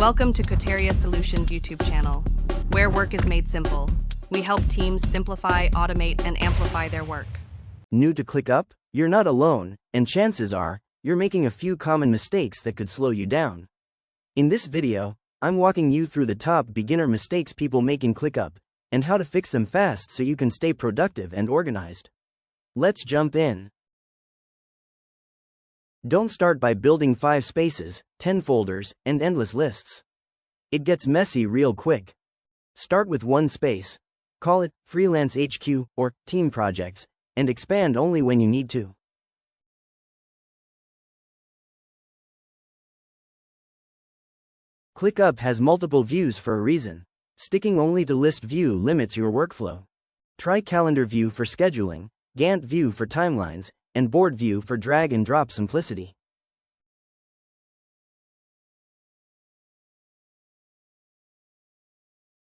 Welcome to Coteria Solutions YouTube channel, where work is made simple. We help teams simplify, automate, and amplify their work. New to ClickUp? You're not alone, and chances are, you're making a few common mistakes that could slow you down. In this video, I'm walking you through the top beginner mistakes people make in ClickUp, and how to fix them fast so you can stay productive and organized. Let's jump in. Don't start by building 5 spaces, 10 folders, and endless lists. It gets messy real quick. Start with 1 space, call it Freelance HQ or Team Projects, and expand only when you need to. ClickUp has multiple views for a reason. Sticking only to list view limits your workflow. Try calendar view for scheduling, Gantt view for timelines, and board view for drag and drop simplicity.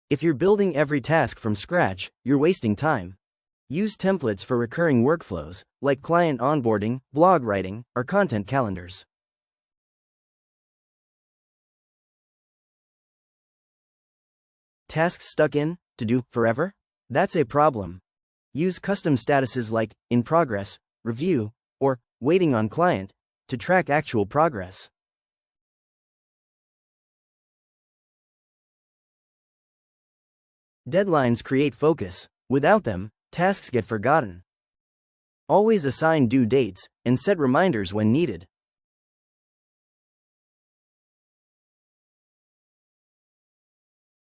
If you're building every task from scratch, you're wasting time. Use templates for recurring workflows, like client onboarding, blog writing, or content calendars. Tasks stuck in to do forever? That's a problem. Use custom statuses like in progress, review, or waiting on client to track actual progress. Deadlines create focus. Without them, tasks get forgotten. Always assign due dates and set reminders when needed.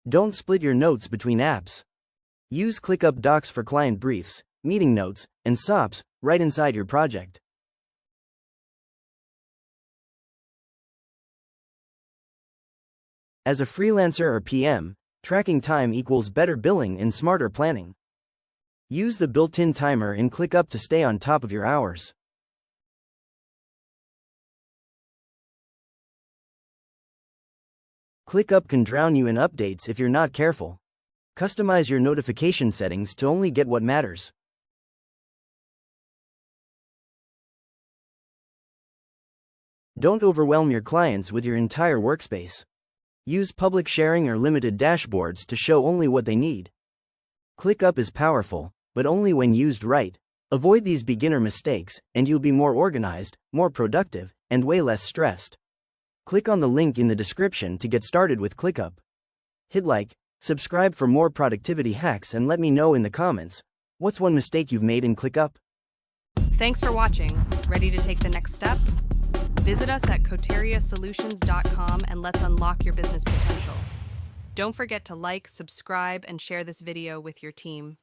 Don't split your notes between apps. Use ClickUp Docs for client briefs, meeting notes, and SOPs right inside your project. As a freelancer or PM, tracking time equals better billing and smarter planning. Use the built-in timer in ClickUp to stay on top of your hours. ClickUp can drown you in updates if you're not careful. Customize your notification settings to only get what matters. Don't overwhelm your clients with your entire workspace. Use public sharing or limited dashboards to show only what they need. ClickUp is powerful, but only when used right. Avoid these beginner mistakes, and you'll be more organized, more productive, and way less stressed. Click on the link in the description to get started with ClickUp. Hit like, subscribe for more productivity hacks, and let me know in the comments, what's one mistake you've made in ClickUp? Thanks for watching. Ready to take the next step? Visit us at coteriasolutions.com and let's unlock your business potential. Don't forget to like, subscribe, and share this video with your team.